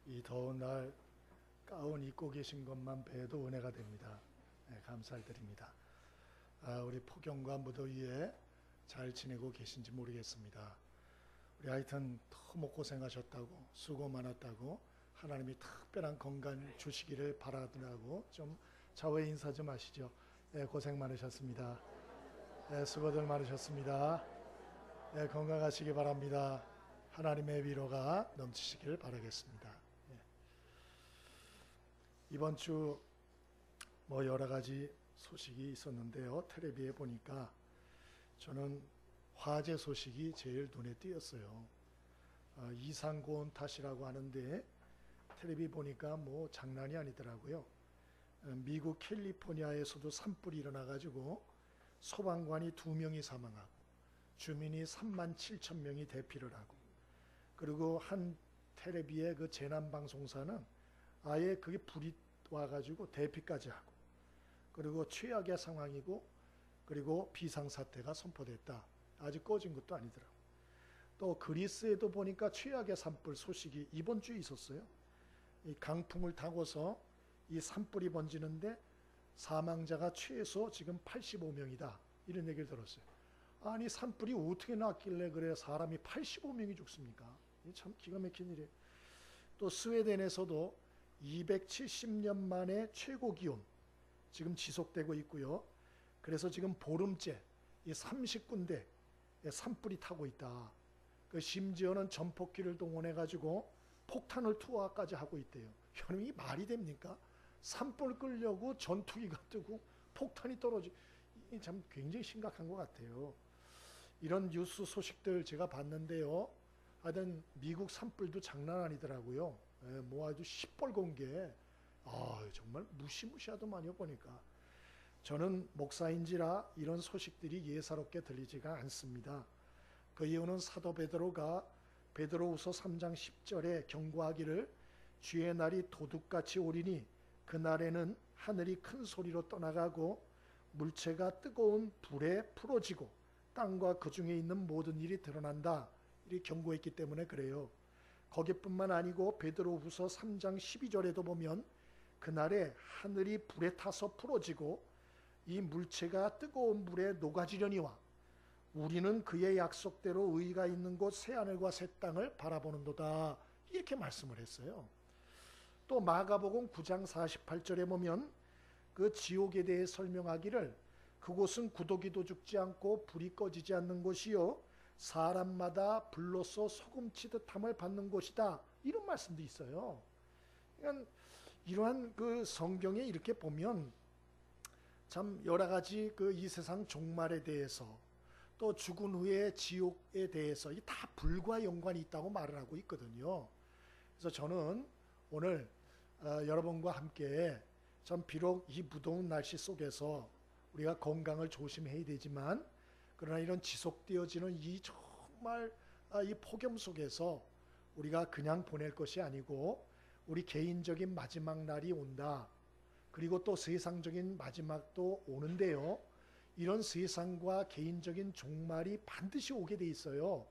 이 더운 날 가운 입고 계신 것만 뵈도 은혜가 됩니다. 네, 감사를 드립니다. 우리 폭염과 무더위에 잘 지내고 계신지 모르겠습니다. 우리 하여튼 너무 고생하셨다고, 수고 많았다고, 하나님이 특별한 건강 주시기를 바라더라고 좀 좌우에 인사 좀 하시죠. 고생 많으셨습니다. 수고들 많으셨습니다. 건강하시기 바랍니다. 하나님의 위로가 넘치시길 바라겠습니다. 이번 주 여러 가지 소식이 있었는데요. 텔레비에 보니까 저는 화재 소식이 제일 눈에 띄었어요. 이산고온 탓이라고 하는데 텔레비 보니까 장난이 아니더라고요. 미국 캘리포니아에서도 산불이 일어나가지고 소방관이 2명이 사망하고 주민이 37,000명이 대피를 하고, 그리고 한 텔레비의 그 재난방송사는 아예 그게 불이 와가지고 대피까지 하고, 그리고 최악의 상황이고, 그리고 비상사태가 선포됐다. 아직 꺼진 것도 아니더라고. 또 그리스에도 보니까 최악의 산불 소식이 이번 주에 있었어요. 이 강풍을 타고서 이 산불이 번지는데 사망자가 최소 지금 85명이다. 이런 얘기를 들었어요. 아니 산불이 어떻게 났길래 그래 사람이 85명이 죽습니까? 참 기가 막힌 일이에요. 또 스웨덴에서도 270년 만에 최고 기온 지금 지속되고 있고요. 그래서 지금 보름째 이 30군데 산불이 타고 있다. 심지어는 전폭기를 동원해 가지고 폭탄을 투하까지 하고 있대요. 여러분 이 말이 됩니까? 산불 끌려고 전투기가 뜨고 폭탄이 떨어지, 참 굉장히 심각한 것 같아요. 이런 뉴스 소식들 제가 봤는데요. 하여튼 미국 산불도 장난 아니더라고요. 아주 시뻘건 게 정말 무시무시하더만요. 보니까 저는 목사인지라 이런 소식들이 예사롭게 들리지가 않습니다. 그 이유는 사도 베드로가 베드로후서 3장 10절에 경고하기를 주의 날이 도둑같이 오리니 그날에는 하늘이 큰 소리로 떠나가고 물체가 뜨거운 불에 풀어지고 땅과 그 중에 있는 모든 일이 드러난다. 이렇게 경고했기 때문에 그래요. 거기뿐만 아니고 베드로후서 3장 12절에도 보면 그날에 하늘이 불에 타서 풀어지고 이 물체가 뜨거운 불에 녹아지려니와 우리는 그의 약속대로 의가 있는 곳 새하늘과 새 땅을 바라보는도다. 이렇게 말씀을 했어요. 또 마가복음 9장 48절에 보면 그 지옥에 대해 설명하기를 그곳은 구더기도 죽지 않고 불이 꺼지지 않는 곳이요 사람마다 불로써 소금치듯함을 받는 곳이다. 이런 말씀도 있어요. 그러니까 이러한 그 성경에 이렇게 보면 참 여러 가지 그 이 세상 종말에 대해서 또 죽은 후의 지옥에 대해서 이 다 불과 연관이 있다고 말을 하고 있거든요. 그래서 저는 오늘 여러분과 함께 참 비록 이 무더운 날씨 속에서 우리가 건강을 조심해야 되지만 그러나 이런 지속되어지는 이 정말 이 폭염 속에서 우리가 그냥 보낼 것이 아니고 우리 개인적인 마지막 날이 온다. 그리고 또 세상적인 마지막도 오는데요. 이런 세상과 개인적인 종말이 반드시 오게 돼 있어요.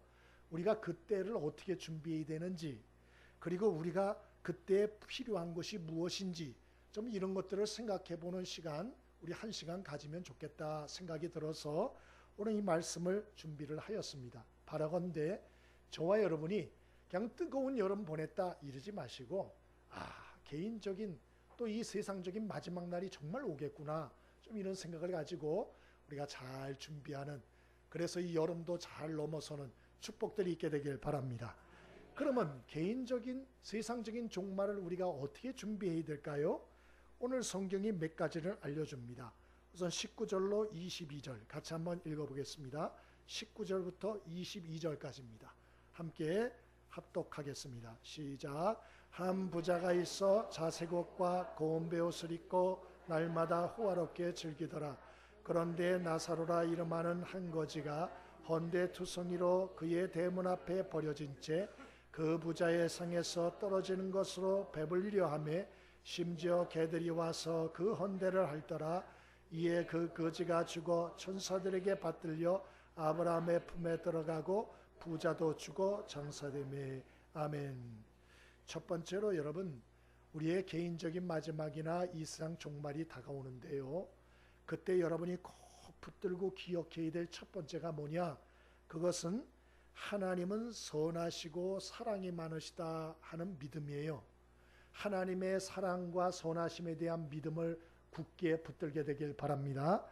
우리가 그때를 어떻게 준비해야 되는지, 그리고 우리가 그때 필요한 것이 무엇인지 좀 이런 것들을 생각해 보는 시간, 우리 1시간 가지면 좋겠다 생각이 들어서 오늘 이 말씀을 준비를 하였습니다. 바라건대 저와 여러분이 그냥 뜨거운 여름 보냈다 이러지 마시고 개인적인 또 이 세상적인 마지막 날이 정말 오겠구나 좀 이런 생각을 가지고 우리가 잘 준비하는, 그래서 이 여름도 잘 넘어서는 축복들이 있게 되길 바랍니다. 그러면 개인적인 세상적인 종말을 우리가 어떻게 준비해야 될까요? 오늘 성경이 몇 가지를 알려줍니다. 우선 19절로 22절 같이 한번 읽어보겠습니다. 19절부터 22절까지입니다. 함께 합독하겠습니다. 시작. 한 부자가 있어 자색 옷과 고운 베옷을 입고 날마다 호화롭게 즐기더라. 그런데 나사로라 이름하는 한 거지가 헌데투성이로 그의 대문 앞에 버려진 채 그 부자의 상에서 떨어지는 것으로 배불리려 하며 심지어 개들이 와서 그 헌데를 핥더라. 이에 그 거지가 죽어 천사들에게 받들려 아브라함의 품에 들어가고 부자도 죽어 장사되매. 아멘. 첫 번째로 여러분, 우리의 개인적인 마지막이나 이 세상 종말이 다가오는데요. 그때 여러분이 꼭 붙들고 기억해야 될 첫 번째가 뭐냐? 그것은 하나님은 선하시고 사랑이 많으시다 하는 믿음이에요. 하나님의 사랑과 선하심에 대한 믿음을 굳게 붙들게 되길 바랍니다.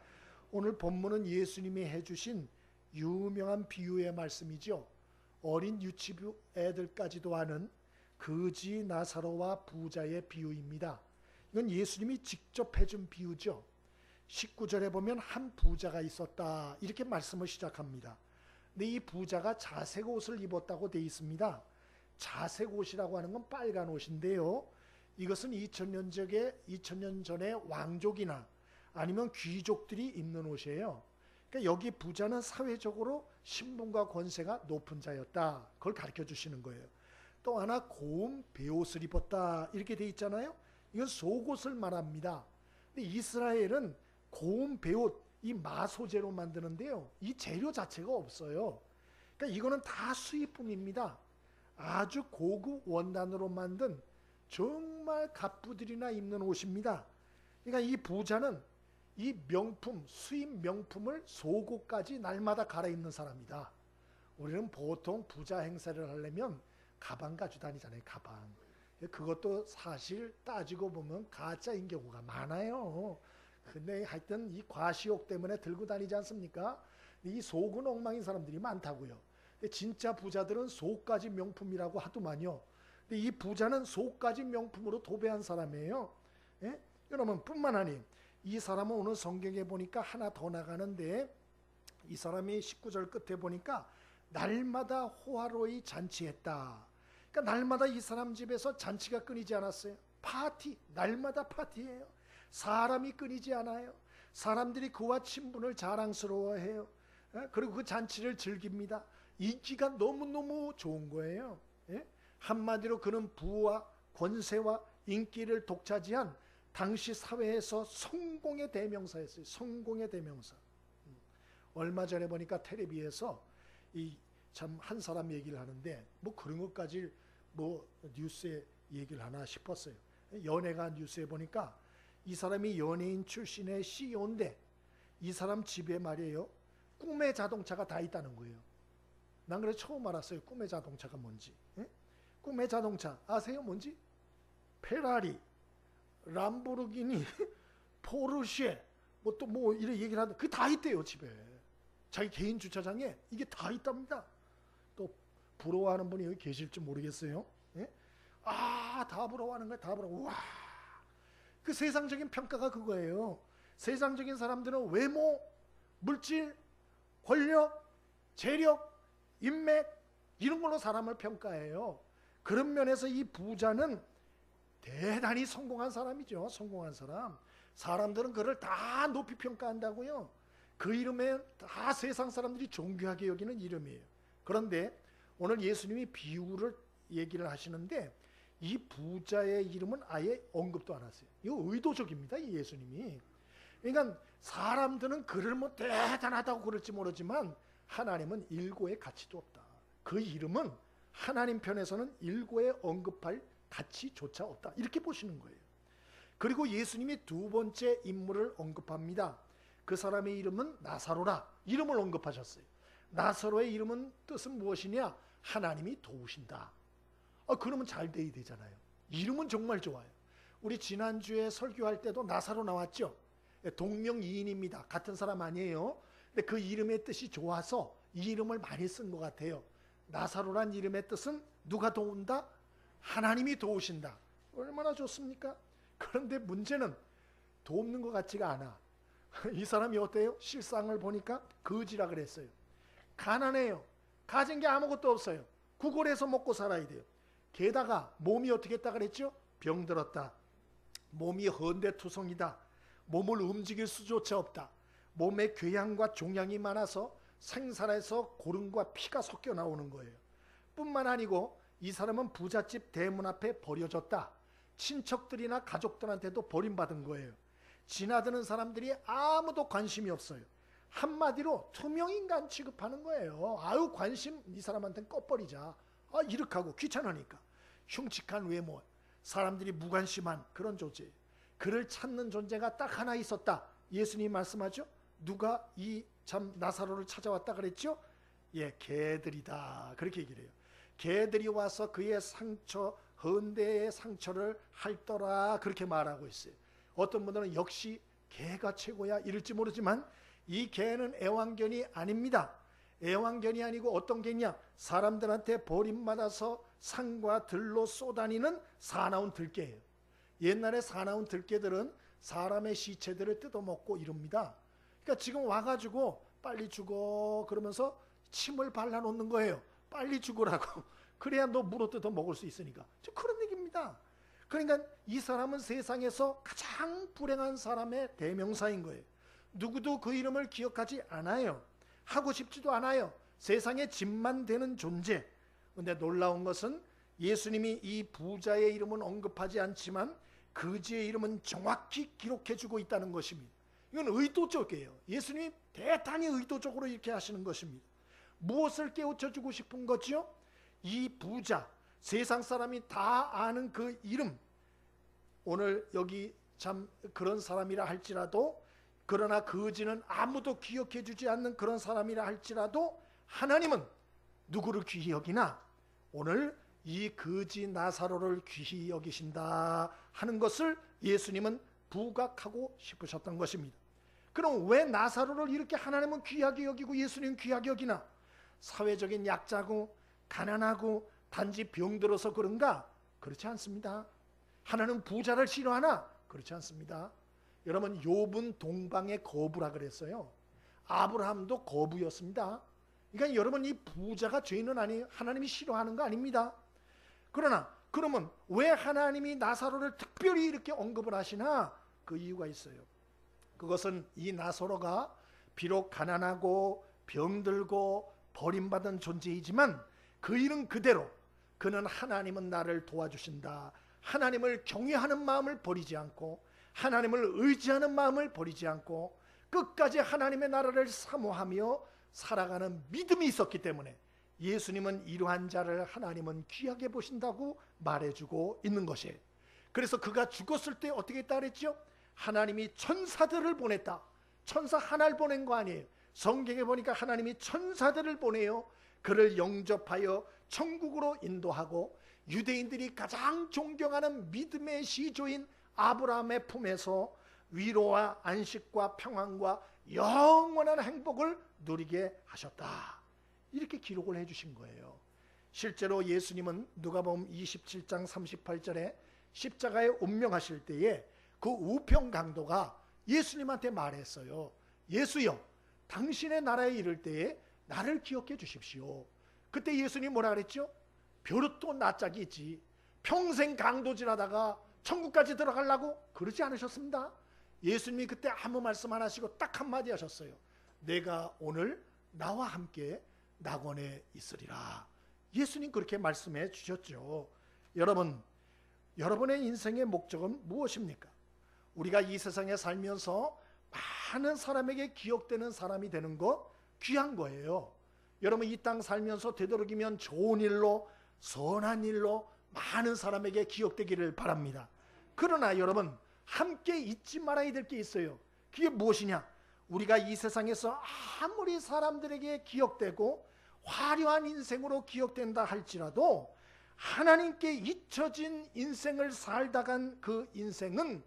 오늘 본문은 예수님이 해주신 유명한 비유의 말씀이죠. 어린 유치부 애들까지도 아는 거지 나사로와 부자의 비유입니다. 이건 예수님이 직접 해준 비유죠. 19절에 보면 한 부자가 있었다 이렇게 말씀을 시작합니다. 근데 이 부자가 자색 옷을 입었다고 되어 있습니다. 자색 옷이라고 하는 건 빨간 옷인데요. 이것은 2000년 전에 왕족이나 아니면 귀족들이 입는 옷이에요. 그러니까 여기 부자는 사회적으로 신분과 권세가 높은 자였다. 그걸 가르쳐 주시는 거예요. 또 하나 고운 베옷을 입었다 이렇게 돼 있잖아요. 이건 속옷을 말합니다. 근데 이스라엘은 고운 베옷, 이 마소재로 만드는데요. 이 재료 자체가 없어요. 그러니까 이거는 다 수입품입니다. 아주 고급 원단으로 만든 정말 갑부들이나 입는 옷입니다. 그러니까 이 부자는 이 명품, 수입 명품을 속옷까지 날마다 갈아입는 사람이다. 우리는 보통 부자 행세를 하려면 가방 가지고 다니잖아요. 가방. 그것도 사실 따지고 보면 가짜인 경우가 많아요. 근데 하여튼 이 과시욕 때문에 들고 다니지 않습니까? 이 속은 엉망인 사람들이 많다고요. 근데 진짜 부자들은 속까지 명품이라고 하더만요. 근데 이 부자는 속까지 명품으로 도배한 사람이에요. 예? 여러분 뿐만 아니 이 사람은 오늘 성경에 보니까 하나 더 나가는데 이 사람이 19절 끝에 보니까 날마다 호화로이 잔치했다. 그러니까 날마다 이 사람 집에서 잔치가 끊이지 않았어요. 파티, 날마다 파티예요. 사람이 끊이지 않아요. 사람들이 그와 친분을 자랑스러워해요. 그리고 그 잔치를 즐깁니다. 인기가 너무너무 좋은 거예요. 한마디로 그는 부와 권세와 인기를 독차지한 당시 사회에서 성공의 대명사였어요. 성공의 대명사. 얼마 전에 보니까 텔레비에서 이 참 한 사람 얘기를 하는데 뭐 그런 것까지 뭐 뉴스에 얘기를 하나 싶었어요. 연예가 뉴스에 보니까 이 사람이 연예인 출신의 CEO인데 이 사람 집에 말이에요. 꿈의 자동차가 다 있다는 거예요. 난 그래서 처음 알았어요. 꿈의 자동차가 뭔지. 꿈의 자동차 아세요? 뭔지? 페라리, 람보르기니, 포르쉐 뭐 또 뭐 이런 얘기를 하는데 그게 다 있대요. 집에. 자기 개인 주차장에 이게 다 있답니다. 또 부러워하는 분이 여기 계실지 모르겠어요. 다 부러워하는 거야. 다 부러워. 와. 그 세상적인 평가가 그거예요. 세상적인 사람들은 외모, 물질, 권력, 재력, 인맥 이런 걸로 사람을 평가해요. 그런 면에서 이 부자는 대단히 성공한 사람이죠. 성공한 사람. 사람들은 그를 다 높이 평가한다고요. 그 이름에 다 세상 사람들이 존귀하게 여기는 이름이에요. 그런데 오늘 예수님이 비유를 얘기를 하시는데 이 부자의 이름은 아예 언급도 안 하세요. 이거 의도적입니다. 이 예수님이. 그러니까 사람들은 그를 뭐 대단하다고 그럴지 모르지만 하나님은 일고의 가치도 없다. 그 이름은 하나님 편에서는 일고에 언급할 가치조차 없다. 이렇게 보시는 거예요. 그리고 예수님이 두 번째 인물을 언급합니다. 그 사람의 이름은 나사로라. 이름을 언급하셨어요. 나사로의 이름은 뜻은 무엇이냐? 하나님이 도우신다. 그러면 잘 돼야 되잖아요. 이름은 정말 좋아요. 우리 지난주에 설교할 때도 나사로 나왔죠. 동명이인입니다. 같은 사람 아니에요. 근데 그 이름의 뜻이 좋아서 이 이름을 많이 쓴 것 같아요. 나사로란 이름의 뜻은 누가 도운다? 하나님이 도우신다. 얼마나 좋습니까? 그런데 문제는 돕는 것 같지가 않아. 이 사람이 어때요? 실상을 보니까 거지라 그랬어요. 가난해요. 가진 게 아무것도 없어요. 구걸해서 먹고 살아야 돼요. 게다가 몸이 어떻게 했다 그랬죠? 병들었다. 몸이 헌대투성이다. 몸을 움직일 수조차 없다. 몸에 궤양과 종양이 많아서 생살에서 고름과 피가 섞여 나오는 거예요. 뿐만 아니고 이 사람은 부잣집 대문 앞에 버려졌다. 친척들이나 가족들한테도 버림받은 거예요. 지나드는 사람들이 아무도 관심이 없어요. 한마디로 투명인간 취급하는 거예요. 아유 관심 이 사람한테는 꺼버리자. 이렇게 하고 귀찮으니까. 흉측한 외모, 사람들이 무관심한 그런 존재, 그를 찾는 존재가 딱 하나 있었다. 예수님이 말씀하죠. 누가 이 참 나사로를 찾아왔다 그랬죠? 예, 개들이다. 그렇게 얘기를 해요. 개들이 와서 그의 상처, 헌대의 상처를 핥더라. 그렇게 말하고 있어요. 어떤 분들은 역시 개가 최고야 이럴지 모르지만 이 개는 애완견이 아닙니다. 애완견이 아니고 어떤 개냐? 사람들한테 버림받아서 산과 들로 쏘다니는 사나운 들개예요. 옛날에 사나운 들개들은 사람의 시체들을 뜯어먹고 이럽니다. 그러니까 지금 와가지고 빨리 죽어 그러면서 침을 발라놓는 거예요. 빨리 죽으라고. 그래야 너 물어 뜯어 먹을 수 있으니까. 그런 얘기입니다. 그러니까 이 사람은 세상에서 가장 불행한 사람의 대명사인 거예요. 누구도 그 이름을 기억하지 않아요. 하고 싶지도 않아요. 세상에 짐만 되는 존재. 그런데 놀라운 것은 예수님이 이 부자의 이름은 언급하지 않지만 거지의 이름은 정확히 기록해주고 있다는 것입니다. 이건 의도적이에요. 예수님이 대단히 의도적으로 이렇게 하시는 것입니다. 무엇을 깨우쳐주고 싶은 거죠? 이 부자, 세상 사람이 다 아는 그 이름, 오늘 여기 참 그런 사람이라 할지라도, 그러나 거지는 아무도 기억해 주지 않는 그런 사람이라 할지라도 하나님은 누구를 귀히 여기나? 오늘 이 거지 나사로를 귀히 여기신다 하는 것을 예수님은 부각하고 싶으셨던 것입니다. 그럼 왜 나사로를 이렇게 하나님은 귀하게 여기고 예수님은 귀하게 여기나? 사회적인 약자고 가난하고 단지 병들어서 그런가? 그렇지 않습니다. 하나님은 부자를 싫어하나? 그렇지 않습니다. 여러분, 욥은 동방의 거부라 그랬어요. 아브라함도 거부였습니다. 그러니까 여러분, 이 부자가 죄는 아니에요. 하나님이 싫어하는 거 아닙니다. 그러나 그러면 왜 하나님이 나사로를 특별히 이렇게 언급을 하시나? 그 이유가 있어요. 그것은 이 나사로가 비록 가난하고 병들고 버림받은 존재이지만 그 일은 그대로 그는 하나님은 나를 도와주신다. 하나님을 경외하는 마음을 버리지 않고 하나님을 의지하는 마음을 버리지 않고 끝까지 하나님의 나라를 사모하며 살아가는 믿음이 있었기 때문에 예수님은 이러한 자를 하나님은 귀하게 보신다고 말해주고 있는 것이에요. 그래서 그가 죽었을 때 어떻게 했다 그랬죠? 하나님이 천사들을 보냈다. 천사 하나를 보낸 거 아니에요. 성경에 보니까 하나님이 천사들을 보내요. 그를 영접하여 천국으로 인도하고 유대인들이 가장 존경하는 믿음의 시조인 아브라함의 품에서 위로와 안식과 평안과 영원한 행복을 누리게 하셨다. 이렇게 기록을 해주신 거예요. 실제로 예수님은 누가복음 27장 38절에 십자가에 운명하실 때에 그 우편 강도가 예수님한테 말했어요. 예수여, 당신의 나라에 이를 때에 나를 기억해 주십시오. 그때 예수님 뭐라 그랬죠? 벼룩도 낯짝이 있지. 평생 강도질하다가 천국까지 들어가려고? 그러지 않으셨습니다. 예수님이 그때 아무 말씀 안 하시고 딱 한마디 하셨어요. 내가 오늘 나와 함께 낙원에 있으리라. 예수님 그렇게 말씀해 주셨죠. 여러분, 여러분의 인생의 목적은 무엇입니까? 우리가 이 세상에 살면서 많은 사람에게 기억되는 사람이 되는 것 귀한 거예요. 여러분, 이 땅 살면서 되도록이면 좋은 일로, 선한 일로 많은 사람에게 기억되기를 바랍니다. 그러나 여러분, 함께 잊지 말아야 될 게 있어요. 그게 무엇이냐? 우리가 이 세상에서 아무리 사람들에게 기억되고 화려한 인생으로 기억된다 할지라도 하나님께 잊혀진 인생을 살다간 그 인생은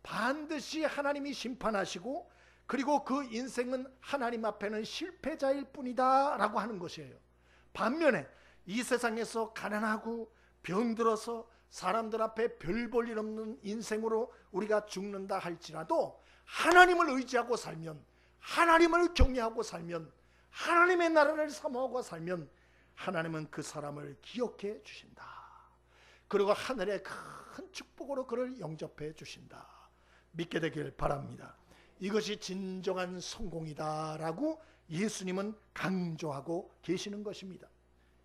반드시 하나님이 심판하시고, 그리고 그 인생은 하나님 앞에는 실패자일 뿐이다 라고 하는 것이에요. 반면에 이 세상에서 가난하고 병들어서 사람들 앞에 별 볼 일 없는 인생으로 우리가 죽는다 할지라도 하나님을 의지하고 살면, 하나님을 경외하고 살면, 하나님의 나라를 사모하고 살면 하나님은 그 사람을 기억해 주신다. 그리고 하늘의 큰 축복으로 그를 영접해 주신다. 믿게 되길 바랍니다. 이것이 진정한 성공이다라고 예수님은 강조하고 계시는 것입니다.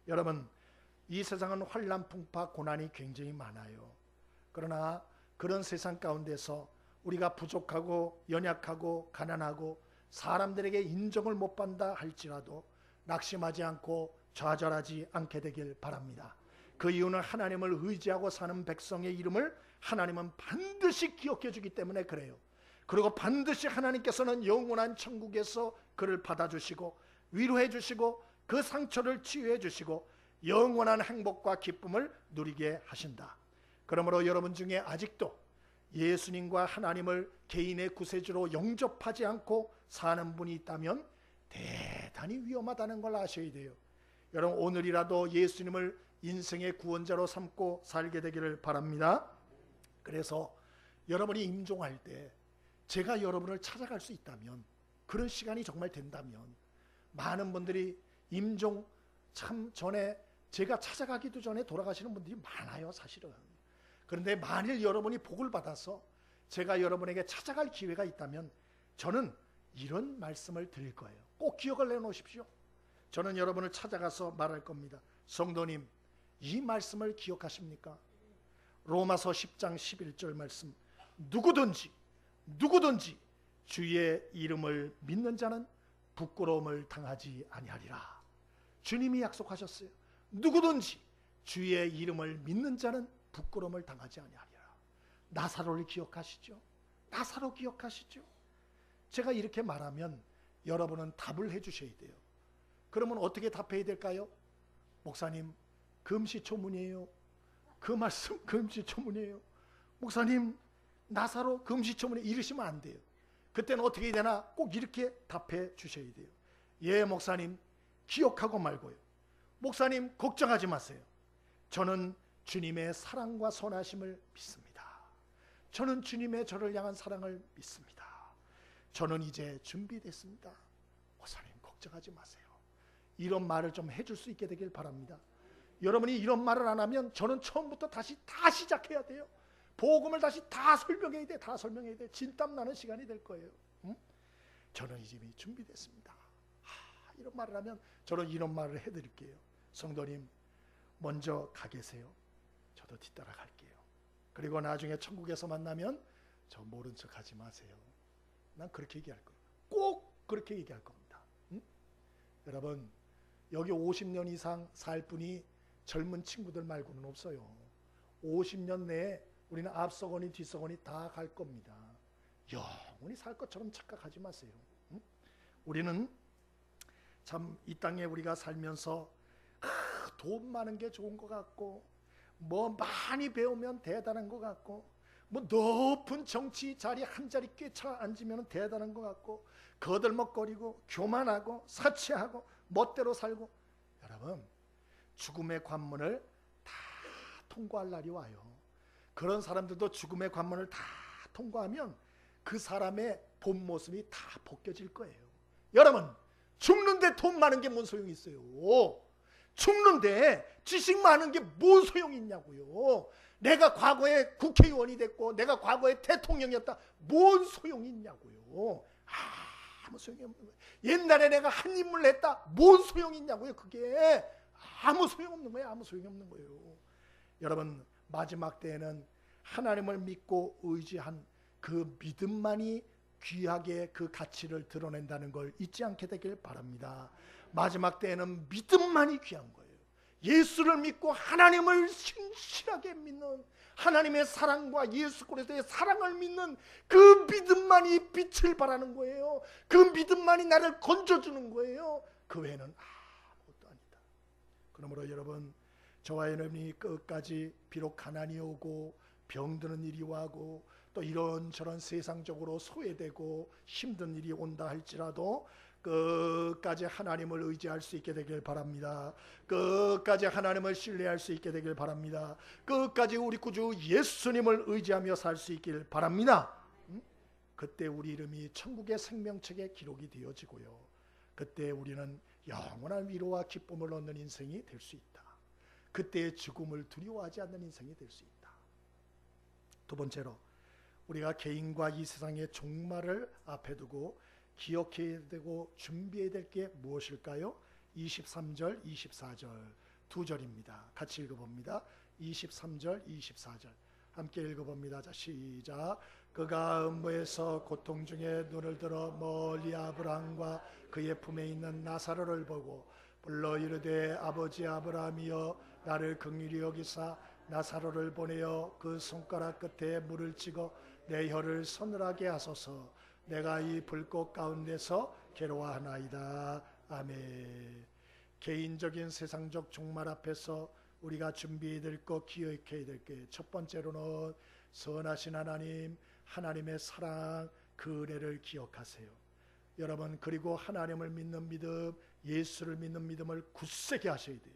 여러분, 이 세상은 환난, 풍파, 고난이 굉장히 많아요. 그러나 그런 세상 가운데서 우리가 부족하고 연약하고 가난하고 사람들에게 인정을 못 받는다 할지라도 낙심하지 않고 좌절하지 않게 되길 바랍니다. 그 이유는 하나님을 의지하고 사는 백성의 이름을 하나님은 반드시 기억해 주기 때문에 그래요. 그리고 반드시 하나님께서는 영원한 천국에서 그를 받아주시고 위로해 주시고 그 상처를 치유해 주시고 영원한 행복과 기쁨을 누리게 하신다. 그러므로 여러분 중에 아직도 예수님과 하나님을 개인의 구세주로 영접하지 않고 사는 분이 있다면 대단히 위험하다는 걸 아셔야 돼요. 여러분, 오늘이라도 예수님을 인생의 구원자로 삼고 살게 되기를 바랍니다. 그래서 여러분이 임종할 때 제가 여러분을 찾아갈 수 있다면, 그런 시간이 정말 된다면, 많은 분들이 임종 참 전에 제가 찾아가기도 전에 돌아가시는 분들이 많아요, 사실은. 그런데 만일 여러분이 복을 받아서 제가 여러분에게 찾아갈 기회가 있다면 저는 이런 말씀을 드릴 거예요. 꼭 기억을 내놓으십시오. 저는 여러분을 찾아가서 말할 겁니다. 성도님, 이 말씀을 기억하십니까? 로마서 10장 11절 말씀. 누구든지 주의 이름을 믿는 자는 부끄러움을 당하지 아니하리라. 주님이 약속하셨어요. 누구든지 주의 이름을 믿는 자는 부끄러움을 당하지 아니하리라. 나사로를 기억하시죠? 나사로 기억하시죠? 제가 이렇게 말하면 여러분은 답을 해주셔야 돼요. 그러면 어떻게 답해야 될까요? 목사님, 금시초문이에요. 그 말씀 금시초문이에요. 목사님, 나사로 금시초문에 이러시면 안 돼요. 그때는 어떻게 해야 되나? 꼭 이렇게 답해 주셔야 돼요. 예, 목사님, 기억하고 말고요. 목사님, 걱정하지 마세요. 저는 주님의 사랑과 선하심을 믿습니다. 저는 주님의 저를 향한 사랑을 믿습니다. 저는 이제 준비됐습니다. 목사님, 걱정하지 마세요. 이런 말을 좀 해줄 수 있게 되길 바랍니다. 여러분이 이런 말을 안 하면 저는 처음부터 다시 다 시작해야 돼요. 복음을 다시 다 설명해야 돼. 다 설명해야 돼. 진땀 나는 시간이 될 거예요. 응? 저는 이제 준비됐습니다. 이런 말을 하면 저는 이런 말을 해드릴게요. 성도님, 먼저 가 계세요. 저도 뒤따라 갈게요. 그리고 나중에 천국에서 만나면 저 모른 척 하지 마세요. 난 그렇게 얘기할 거예요. 꼭 그렇게 얘기할 겁니다. 응? 여러분, 여기 50년 이상 살 분이 젊은 친구들 말고는 없어요. 50년 내에 우리는 앞서거니 뒤서거니 다 갈 겁니다. 영원히 살 것처럼 착각하지 마세요. 응? 우리는 참 이 땅에 우리가 살면서 돈 많은 게 좋은 것 같고, 뭐 많이 배우면 대단한 것 같고, 뭐 높은 정치 자리 한 자리 꿰차 앉으면 대단한 것 같고, 거들먹거리고 교만하고 사치하고 멋대로 살고. 여러분, 죽음의 관문을 다 통과할 날이 와요. 그런 사람들도 죽음의 관문을 다 통과하면 그 사람의 본 모습이 다 벗겨질 거예요. 여러분, 죽는데 돈 많은 게 뭔 소용이 있어요? 죽는데 지식 많은 게 뭔 소용이 있냐고요. 내가 과거에 국회의원이 됐고 내가 과거에 대통령이었다, 뭔 소용이 있냐고요. 아무 소용이 없는 거예요. 옛날에 내가 한 인물 했다, 뭔 소용이 있냐고요. 그게 아무 소용없는 거예요. 아무 소용이 없는 거예요. 여러분, 마지막 때에는 하나님을 믿고 의지한 그 믿음만이 귀하게 그 가치를 드러낸다는 걸 잊지 않게 되길 바랍니다. 마지막 때에는 믿음만이 귀한 거예요. 예수를 믿고 하나님을 신실하게 믿는, 하나님의 사랑과 예수 그리스도의 사랑을 믿는 그 믿음만이 빛을 발하는 거예요. 그 믿음만이 나를 건져주는 거예요. 그 외에는 아무것도 아니다. 그러므로 여러분, 저와 여러분이 끝까지 비록 가난이 오고 병드는 일이 와고 또 이런저런 세상적으로 소외되고 힘든 일이 온다 할지라도 끝까지 하나님을 의지할 수 있게 되길 바랍니다. 끝까지 하나님을 신뢰할 수 있게 되길 바랍니다. 끝까지 우리 구주 예수님을 의지하며 살 수 있길 바랍니다. 그때 우리 이름이 천국의 생명책에 기록이 되어지고요. 그때 우리는 영원한 위로와 기쁨을 얻는 인생이 될 수 있다. 그때 죽음을 두려워하지 않는 인생이 될 수 있다. 두 번째로, 우리가 개인과 이 세상의 종말을 앞에 두고 기억해야 되고 준비해야 될 게 무엇일까요? 23절, 24절 두 절입니다. 같이 읽어봅니다. 23절, 24절 함께 읽어봅니다. 자, 시작. 그가 음부에서 고통 중에 눈을 들어 멀리 아브라함과 그의 품에 있는 나사로를 보고 불러 이르되 아버지 아브라함이여 나를 긍휼히 여기사 나사로를 보내어 그 손가락 끝에 물을 찍어 내 혀를 서늘하게 하소서. 내가 이 불꽃 가운데서 괴로워하나이다. 아멘. 개인적인 세상적 종말 앞에서 우리가 준비해야 될 것, 기억해야 될 게, 첫 번째로는 선하신 하나님, 하나님의 사랑, 그 은혜를 기억하세요. 여러분, 그리고 하나님을 믿는 믿음, 예수를 믿는 믿음을 굳세게 하셔야 돼요.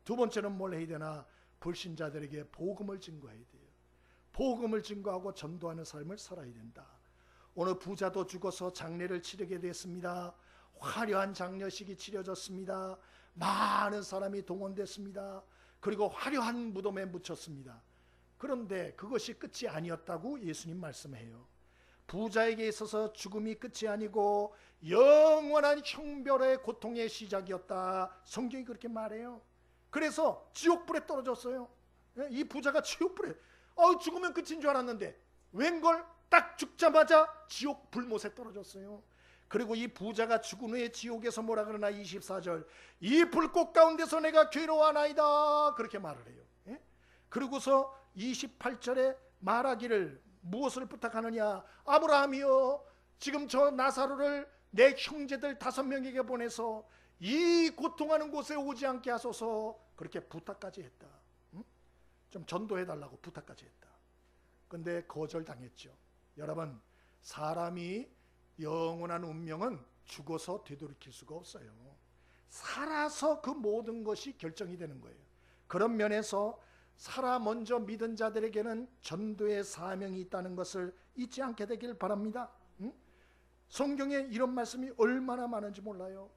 두 번째는 뭘 해야 되나? 불신자들에게 복음을 증거해야 돼요. 복음을 증거하고 전도하는 삶을 살아야 된다. 오늘 부자도 죽어서 장례를 치르게 됐습니다. 화려한 장례식이 치러졌습니다. 많은 사람이 동원됐습니다. 그리고 화려한 무덤에 묻혔습니다. 그런데 그것이 끝이 아니었다고 예수님 말씀해요. 부자에게 있어서 죽음이 끝이 아니고 영원한 형벌의 고통의 시작이었다. 성경이 그렇게 말해요. 그래서 지옥불에 떨어졌어요. 이 부자가 지옥불에 죽으면 끝인 줄 알았는데 웬걸 딱 죽자마자 지옥 불못에 떨어졌어요. 그리고 이 부자가 죽은 후에 지옥에서 뭐라 그러나 24절, 이 불꽃 가운데서 내가 괴로워하나이다, 그렇게 말을 해요. 그리고서 28절에 말하기를 무엇을 부탁하느냐? 아브라함이여, 지금 저 나사로를 내 형제들 5명에게 보내서 이 고통하는 곳에 오지 않게 하소서, 그렇게 부탁까지 했다. 좀 전도해달라고 부탁까지 했다. 근데 거절당했죠. 여러분, 사람이 영원한 운명은 죽어서 되돌이킬 수가 없어요. 살아서 그 모든 것이 결정이 되는 거예요. 그런 면에서 살아 먼저 믿은 자들에게는 전도의 사명이 있다는 것을 잊지 않게 되길 바랍니다. 성경에 이런 말씀이 얼마나 많은지 몰라요.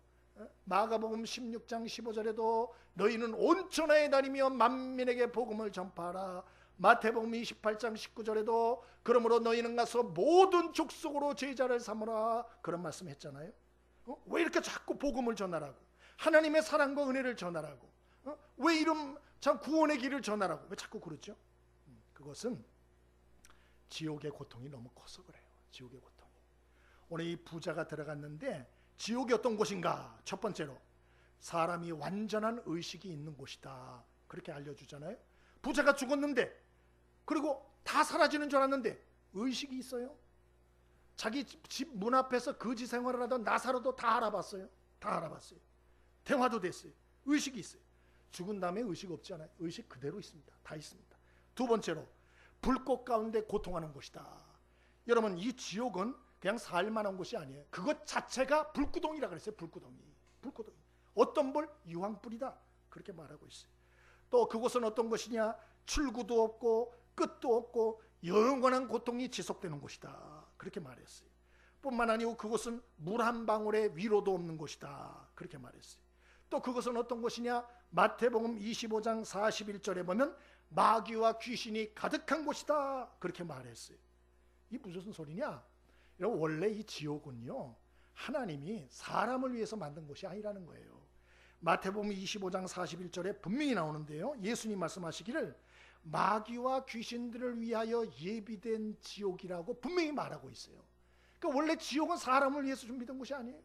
마가복음 16장 15절에도 너희는 온 천하에 다니며 만민에게 복음을 전파하라. 마태복음 28장 19절에도 그러므로 너희는 가서 모든 족속으로 제자를 삼으라, 그런 말씀 했잖아요. 왜 이렇게 자꾸 복음을 전하라고, 하나님의 사랑과 은혜를 전하라고, 왜 이런 참 구원의 길을 전하라고 왜 자꾸 그러죠? 그것은 지옥의 고통이 너무 커서 그래요. 지옥의 고통이. 오늘 이 부자가 들어갔는데 지옥이 어떤 곳인가? 첫 번째로 사람이 완전한 의식이 있는 곳이다, 그렇게 알려주잖아요. 부자가 죽었는데, 그리고 다 사라지는 줄 알았는데 의식이 있어요. 자기 집 문 앞에서 거지 생활을 하던 나사로도 다 알아봤어요. 다 알아봤어요. 대화도 됐어요. 의식이 있어요. 죽은 다음에 의식 없지 않아요. 의식 그대로 있습니다. 다 있습니다. 두 번째로 불꽃 가운데 고통하는 곳이다. 여러분, 이 지옥은 그냥 살만한 곳이 아니에요. 그것 자체가 불구덩이라 그랬어요. 불구덩이. 불구덩이. 어떤 불? 유황불이다, 그렇게 말하고 있어요. 또 그곳은 어떤 것이냐? 출구도 없고 끝도 없고 영원한 고통이 지속되는 곳이다, 그렇게 말했어요. 뿐만 아니고 그곳은 물 한 방울의 위로도 없는 곳이다, 그렇게 말했어요. 또 그것은 어떤 곳이냐? 마태복음 25장 41절에 보면 마귀와 귀신이 가득한 곳이다, 그렇게 말했어요. 이 무슨 소리냐? 여러분, 원래 이 지옥은요, 하나님이 사람을 위해서 만든 곳이 아니라는 거예요. 마태복음 25장 41절에 분명히 나오는데요, 예수님 말씀하시기를 마귀와 귀신들을 위하여 예비된 지옥이라고 분명히 말하고 있어요. 그러니까 원래 지옥은 사람을 위해서 준비된 곳이 아니에요.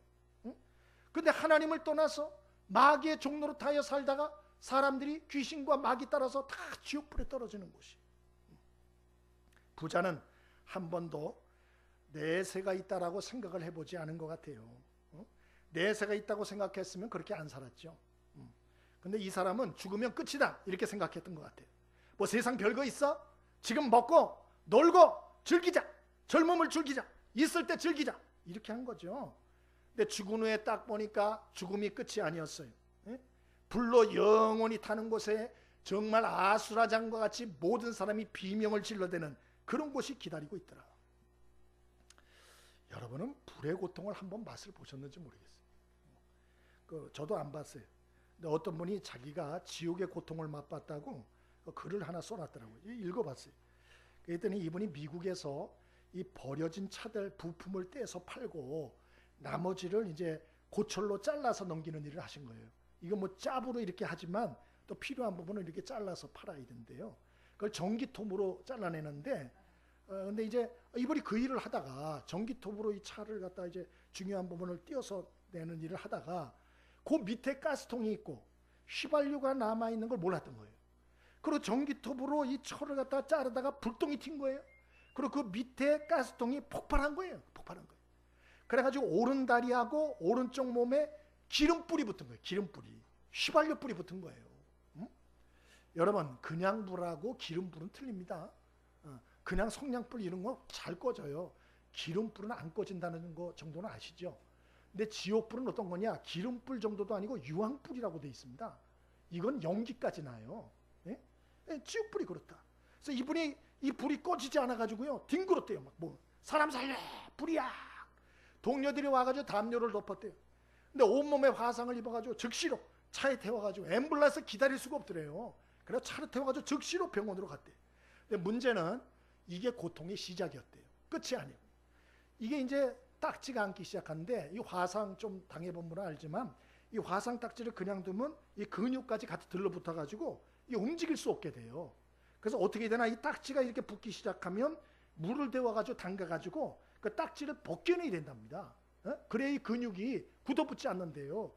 근데 하나님을 떠나서 마귀의 종노릇 하여 살다가 사람들이 귀신과 마귀 따라서 다 지옥불에 떨어지는 곳이. 부자는 한 번도 내세가 있다라고 생각을 해보지 않은 것 같아요. 내세가 있다고 생각했으면 그렇게 안 살았죠. 근데 이 사람은 죽으면 끝이다, 이렇게 생각했던 것 같아요. 뭐 세상 별거 있어? 지금 먹고 놀고 즐기자, 젊음을 즐기자, 있을 때 즐기자, 이렇게 한 거죠. 근데 죽은 후에 딱 보니까 죽음이 끝이 아니었어요. 불로 영원히 타는 곳에 정말 아수라장과 같이 모든 사람이 비명을 질러대는 그런 곳이 기다리고 있더라. 여러분은 불의 고통을 한번 맛을 보셨는지 모르겠어요. 저도 안 봤어요. 근데 어떤 분이 자기가 지옥의 고통을 맛봤다고 글을 하나 써놨더라고요. 읽어봤어요. 그랬더니 이분이 미국에서 이 버려진 차들 부품을 떼서 팔고 나머지를 이제 고철로 잘라서 넘기는 일을 하신 거예요. 이거 뭐 짭으로 이렇게 하지만 또 필요한 부분을 이렇게 잘라서 팔아야 된대요. 그걸 전기톱으로 잘라내는데, 근데 이제 이분이 그 일을 하다가 전기톱으로 이 차를 갖다 이제 중요한 부분을 띄어서 내는 일을 하다가 그 밑에 가스통이 있고 휘발유가 남아있는 걸 몰랐던 거예요. 그리고 전기톱으로 이 철을 갖다 자르다가 불똥이 튄 거예요. 그리고 그 밑에 가스통이 폭발한 거예요. 폭발한 거예요. 그래가지고 오른 다리하고 오른쪽 몸에 기름불이 붙은 거예요. 기름불이. 휘발유불이 붙은 거예요. 여러분, 그냥 불하고 기름불은 틀립니다. 그냥 성냥불 이런 거 잘 꺼져요. 기름불은 안 꺼진다는 거 정도는 아시죠? 근데 지옥불은 어떤 거냐? 기름불 정도도 아니고 유황불이라고 돼 있습니다. 이건 연기까지 나요. 예? 지옥불이 그렇다. 그래서 이분이 이 불이 꺼지지 않아가지고요, 뒹굴었대요. 막 뭐 사람 살려, 불이야. 동료들이 와가지고 담요를 덮었대요. 근데 온몸에 화상을 입어가지고 즉시로 차에 태워가지고 앰뷸런스 기다릴 수가 없더래요. 그래서 차를 태워가지고 즉시로 병원으로 갔대요. 근데 문제는 이게 고통의 시작이었대요. 끝이 아니에요. 이게 이제 딱지가 앉기 시작하는데, 이 화상 좀 당해본 분은 알지만 이 화상 딱지를 그냥 두면 이 근육까지 같이 들러붙어가지고 이 움직일 수 없게 돼요. 그래서 어떻게 되나, 이 딱지가 이렇게 붓기 시작하면 물을 데워가지고 담가가지고 그 딱지를 벗겨내야 된답니다. 그래야 이 근육이 굳어붙지 않는데요.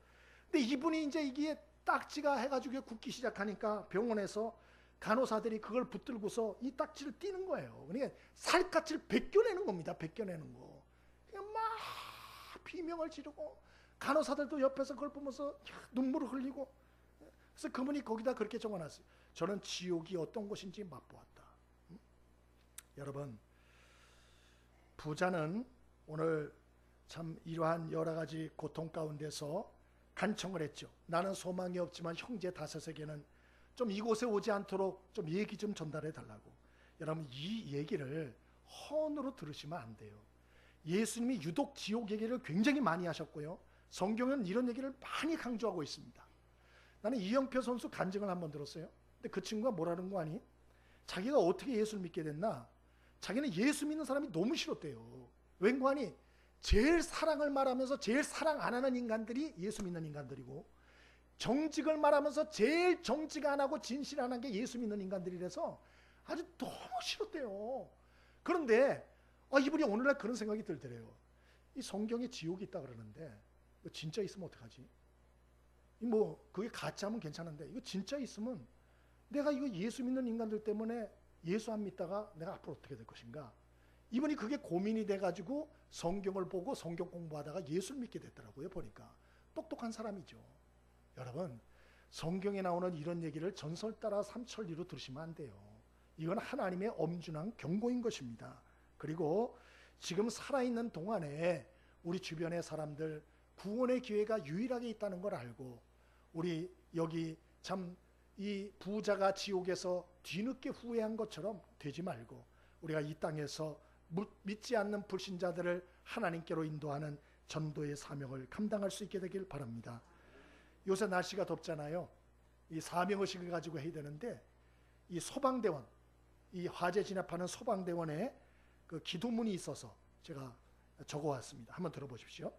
근데 이분이 이제 이게 딱지가 해가지고 굳기 시작하니까 병원에서 간호사들이 그걸 붙들고서 이 딱지를 띄는 거예요. 그러니까 살갗을 벗겨내는 겁니다. 벗겨내는 거. 그냥 막 비명을 지르고 간호사들도 옆에서 그걸 보면서 눈물을 흘리고. 그래서 그분이 거기다 그렇게 적어놨어요. 저는 지옥이 어떤 곳인지 맛보았다. 여러분, 부자는 오늘 참 이러한 여러 가지 고통 가운데서 간청을 했죠. 나는 소망이 없지만 형제 다섯에게는 좀 이곳에 오지 않도록 좀 얘기 좀 전달해 달라고. 여러분, 이 얘기를 헌으로 들으시면 안 돼요. 예수님이 유독 지옥 얘기를 굉장히 많이 하셨고요, 성경은 이런 얘기를 많이 강조하고 있습니다. 나는 이영표 선수 간증을 한번 들었어요. 근데 그 친구가 뭐라는 거 아니? 자기가 어떻게 예수를 믿게 됐나? 자기는 예수 믿는 사람이 너무 싫었대요. 왠가하니 제일 사랑을 말하면서 제일 사랑 안 하는 인간들이 예수 믿는 인간들이고, 정직을 말하면서 제일 정직 안 하고 진실 안 한 게 예수 믿는 인간들이라서 아주 너무 싫었대요. 그런데 이분이 오늘날 그런 생각이 들더래요. 이 성경에 지옥이 있다 그러는데 이거 진짜 있으면 어떡하지? 뭐 그게 가짜면 괜찮은데 이거 진짜 있으면 내가 이거 예수 믿는 인간들 때문에 예수 안 믿다가 내가 앞으로 어떻게 될 것인가? 이분이 그게 고민이 돼가지고 성경을 보고 성경 공부하다가 예수를 믿게 됐더라고요. 보니까 똑똑한 사람이죠. 여러분, 성경에 나오는 이런 얘기를 전설 따라 삼천리로 들으시면 안 돼요. 이건 하나님의 엄중한 경고인 것입니다. 그리고 지금 살아있는 동안에 우리 주변의 사람들 구원의 기회가 유일하게 있다는 걸 알고, 우리 여기 참 이 부자가 지옥에서 뒤늦게 후회한 것처럼 되지 말고 우리가 이 땅에서 믿지 않는 불신자들을 하나님께로 인도하는 전도의 사명을 감당할 수 있게 되길 바랍니다. 요새 날씨가 덥잖아요. 이 사명의식을 가지고 해야 되는데, 이 소방대원, 이 화재 진압하는 소방대원에 그 기도문이 있어서 제가 적어왔습니다. 한번 들어보십시오.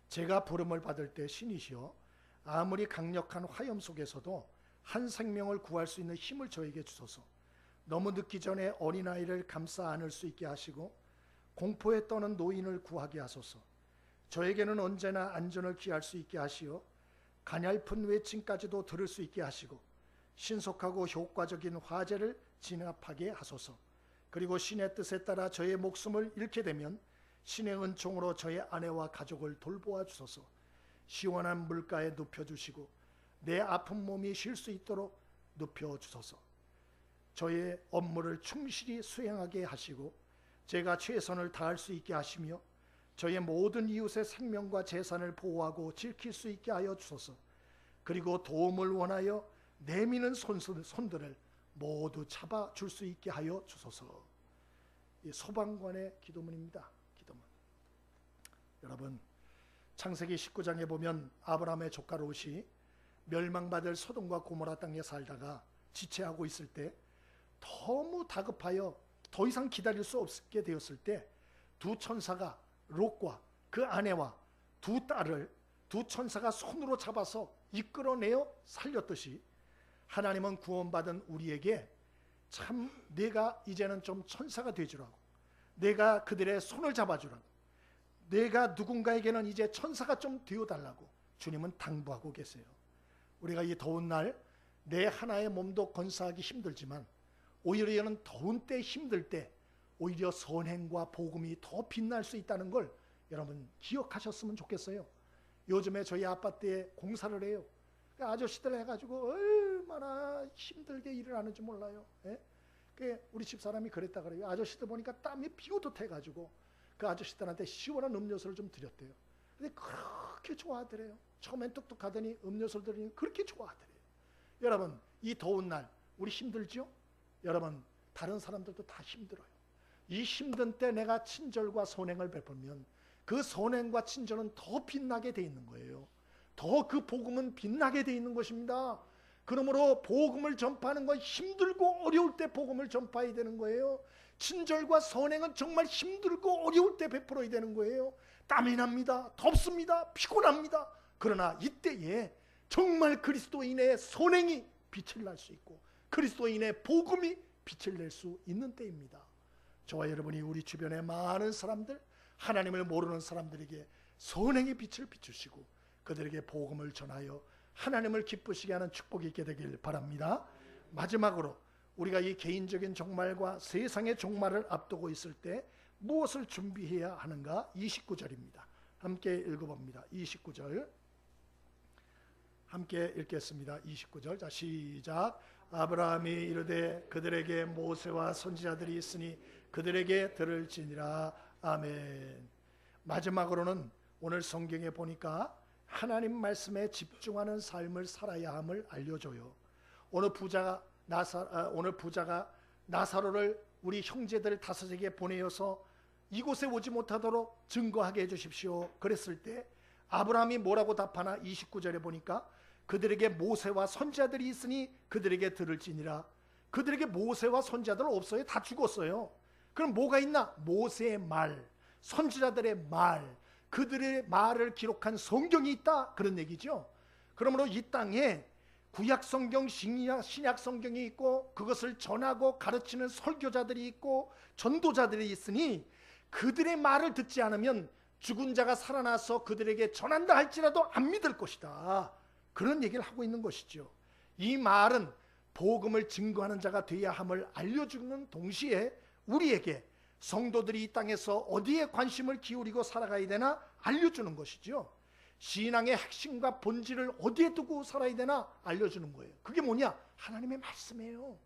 제가 부름을 받을 때 신이시여, 아무리 강력한 화염 속에서도 한 생명을 구할 수 있는 힘을 저에게 주소서. 너무 늦기 전에 어린아이를 감싸 안을 수 있게 하시고 공포에 떠는 노인을 구하게 하소서. 저에게는 언제나 안전을 기할 수 있게 하시어 가냘픈 외침까지도 들을 수 있게 하시고 신속하고 효과적인 화재를 진압하게 하소서. 그리고 신의 뜻에 따라 저의 목숨을 잃게 되면 신의 은총으로 저의 아내와 가족을 돌보아 주소서. 시원한 물가에 눕혀주시고 내 아픈 몸이 쉴 수 있도록 눕혀주소서. 저의 업무를 충실히 수행하게 하시고 제가 최선을 다할 수 있게 하시며 저의 모든 이웃의 생명과 재산을 보호하고 지킬 수 있게 하여 주소서. 그리고 도움을 원하여 내미는 손들을 모두 잡아줄 수 있게 하여 주소서. 이 소방관의 기도문입니다. 기도문. 여러분, 창세기 19장에 보면 아브라함의 조카 롯이 멸망받을 소돔과 고모라 땅에 살다가 지체하고 있을 때 너무 다급하여 더 이상 기다릴 수 없게 되었을 때 두 천사가 롯과 그 아내와 두 딸을 두 천사가 손으로 잡아서 이끌어내어 살렸듯이, 하나님은 구원받은 우리에게 참 내가 이제는 좀 천사가 되주라고, 내가 그들의 손을 잡아주라고, 내가 누군가에게는 이제 천사가 좀 되어달라고 주님은 당부하고 계세요. 우리가 이 더운 날 내 하나의 몸도 건사하기 힘들지만 오히려 이는 더운 때 힘들 때 오히려 선행과 복음이 더 빛날 수 있다는 걸 여러분 기억하셨으면 좋겠어요. 요즘에 저희 아파트에 공사를 해요. 아저씨들 해가지고 얼마나 힘들게 일을 하는지 몰라요. 예? 우리 집사람이 그랬다 그래요. 아저씨들 보니까 땀이 비오듯 해가지고 그 아저씨들한테 시원한 음료수를 좀 드렸대요. 근데 그렇게 좋아하더래요. 처음엔 뚝뚝하더니 음료수를 드리니 그렇게 좋아하더래요. 여러분, 이 더운 날 우리 힘들죠? 여러분, 다른 사람들도 다 힘들어요. 이 힘든 때 내가 친절과 선행을 베풀면 그 선행과 친절은 더 빛나게 돼 있는 거예요. 더 그 복음은 빛나게 돼 있는 것입니다. 그러므로 복음을 전파하는 건 힘들고 어려울 때 복음을 전파해야 되는 거예요. 친절과 선행은 정말 힘들고 어려울 때 베풀어야 되는 거예요. 땀이 납니다. 덥습니다. 피곤합니다. 그러나 이때에 정말 그리스도인의 선행이 빛을 낼 수 있고 그리스도인의 복음이 빛을 낼 수 있는 때입니다. 저와 여러분이 우리 주변의 많은 사람들, 하나님을 모르는 사람들에게 선행의 빛을 비추시고 그들에게 복음을 전하여 하나님을 기쁘시게 하는 축복이 있게 되길 바랍니다. 마지막으로 우리가 이 개인적인 종말과 세상의 종말을 앞두고 있을 때 무엇을 준비해야 하는가? 29절입니다. 함께 읽어봅니다. 29절 함께 읽겠습니다. 29절 자 시작. 아브라함이 이르되 그들에게 모세와 선지자들이 있으니 그들에게 들을지니라. 아멘. 마지막으로는 오늘 성경에 보니까 하나님 말씀에 집중하는 삶을 살아야 함을 알려줘요. 오늘 부자가 나사로를 우리 형제들 다섯에게 보내어서 이곳에 오지 못하도록 증거하게 해주십시오. 그랬을 때 아브라함이 뭐라고 답하나? 29절에 보니까 그들에게 모세와 선지자들이 있으니 그들에게 들을지니라. 그들에게 모세와 선지자들 없어요. 다 죽었어요. 그럼 뭐가 있나? 모세의 말, 선지자들의 말, 그들의 말을 기록한 성경이 있다, 그런 얘기죠. 그러므로 이 땅에 구약 성경, 신약 성경이 있고 그것을 전하고 가르치는 설교자들이 있고 전도자들이 있으니 그들의 말을 듣지 않으면 죽은 자가 살아나서 그들에게 전한다 할지라도 안 믿을 것이다, 그런 얘기를 하고 있는 것이죠. 이 말은 복음을 증거하는 자가 되어야 함을 알려주는 동시에 우리에게 성도들이 이 땅에서 어디에 관심을 기울이고 살아가야 되나 알려주는 것이죠. 신앙의 핵심과 본질을 어디에 두고 살아야 되나 알려주는 거예요. 그게 뭐냐? 하나님의 말씀이에요.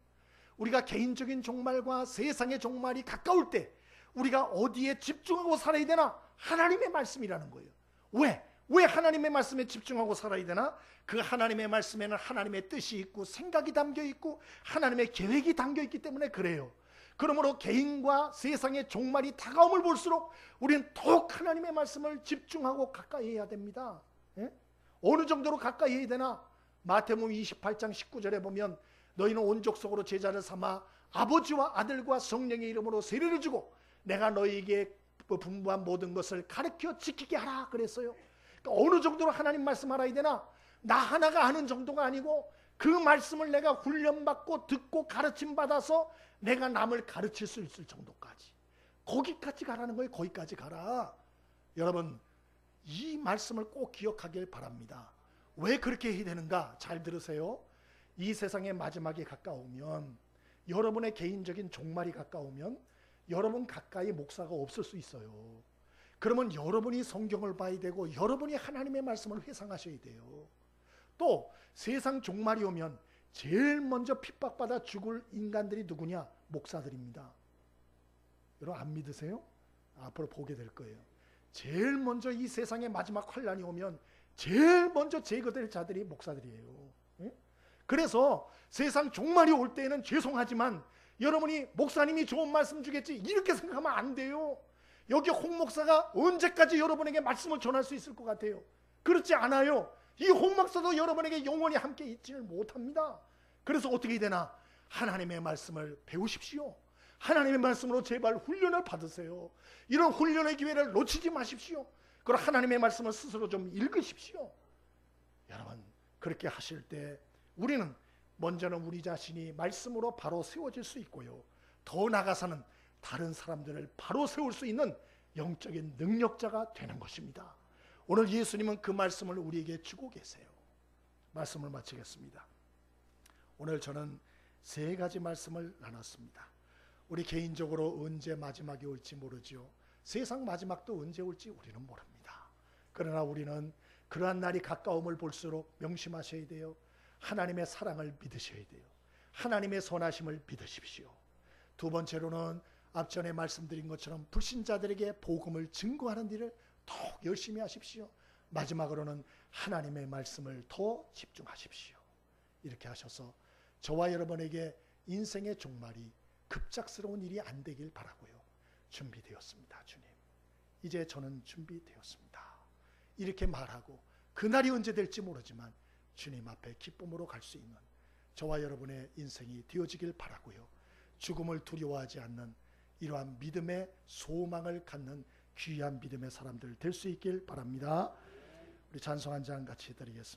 우리가 개인적인 종말과 세상의 종말이 가까울 때 우리가 어디에 집중하고 살아야 되나? 하나님의 말씀이라는 거예요. 왜 하나님의 말씀에 집중하고 살아야 되나? 그 하나님의 말씀에는 하나님의 뜻이 있고 생각이 담겨 있고 하나님의 계획이 담겨 있기 때문에 그래요. 그러므로 개인과 세상의 종말이 다가옴을 볼수록 우리는 더욱 하나님의 말씀을 집중하고 가까이 해야 됩니다. 예? 어느 정도로 가까이 해야 되나? 마태복음 28장 19절에 보면 너희는 온 족속으로 제자를 삼아 아버지와 아들과 성령의 이름으로 세례를 주고 내가 너희에게 분부한 모든 것을 가르쳐 지키게 하라 그랬어요. 그러니까 어느 정도로 하나님 말씀 알아야 되나? 나 하나가 아는 정도가 아니고 그 말씀을 내가 훈련받고 듣고 가르침받아서 내가 남을 가르칠 수 있을 정도까지, 거기까지 가라는 거예요. 거기까지 가라. 여러분, 이 말씀을 꼭 기억하길 바랍니다. 왜 그렇게 해야 되는가? 잘 들으세요. 이 세상의 마지막이 가까우면, 여러분의 개인적인 종말이 가까우면 여러분 가까이 목사가 없을 수 있어요. 그러면 여러분이 성경을 봐야 되고 여러분이 하나님의 말씀을 회상하셔야 돼요. 또 세상 종말이 오면 제일 먼저 핍박받아 죽을 인간들이 누구냐? 목사들입니다. 여러분 안 믿으세요? 앞으로 보게 될 거예요. 제일 먼저 이 세상의 마지막 환란이 오면 제일 먼저 제거될 자들이 목사들이에요. 그래서 세상 종말이 올 때에는 죄송하지만 여러분이 목사님이 좋은 말씀 주겠지 이렇게 생각하면 안 돼요. 여기 홍 목사가 언제까지 여러분에게 말씀을 전할 수 있을 것 같아요? 그렇지 않아요. 이 홍 목사도 여러분에게 영원히 함께 있지를 못합니다. 그래서 어떻게 되나? 하나님의 말씀을 배우십시오. 하나님의 말씀으로 제발 훈련을 받으세요. 이런 훈련의 기회를 놓치지 마십시오. 그리고 하나님의 말씀을 스스로 좀 읽으십시오. 여러분, 그렇게 하실 때 우리는 먼저는 우리 자신이 말씀으로 바로 세워질 수 있고요, 더 나아가서는 다른 사람들을 바로 세울 수 있는 영적인 능력자가 되는 것입니다. 오늘 예수님은 그 말씀을 우리에게 주고 계세요. 말씀을 마치겠습니다. 오늘 저는 세 가지 말씀을 나눴습니다. 우리 개인적으로 언제 마지막이 올지 모르죠. 세상 마지막도 언제 올지 우리는 모릅니다. 그러나 우리는 그러한 날이 가까움을 볼수록 명심하셔야 돼요. 하나님의 사랑을 믿으셔야 돼요. 하나님의 선하심을 믿으십시오. 두 번째로는 앞전에 말씀드린 것처럼 불신자들에게 복음을 증거하는 일을 더욱 열심히 하십시오. 마지막으로는 하나님의 말씀을 더 집중하십시오. 이렇게 하셔서 저와 여러분에게 인생의 종말이 급작스러운 일이 안 되길 바라고요. 준비되었습니다, 주님. 이제 저는 준비되었습니다. 이렇게 말하고 그날이 언제 될지 모르지만 주님 앞에 기쁨으로 갈 수 있는 저와 여러분의 인생이 되어지길 바라고요. 죽음을 두려워하지 않는 이러한 믿음의 소망을 갖는 귀한 믿음의 사람들 될 수 있길 바랍니다. 우리 찬송 한 장 같이 드리겠습니다.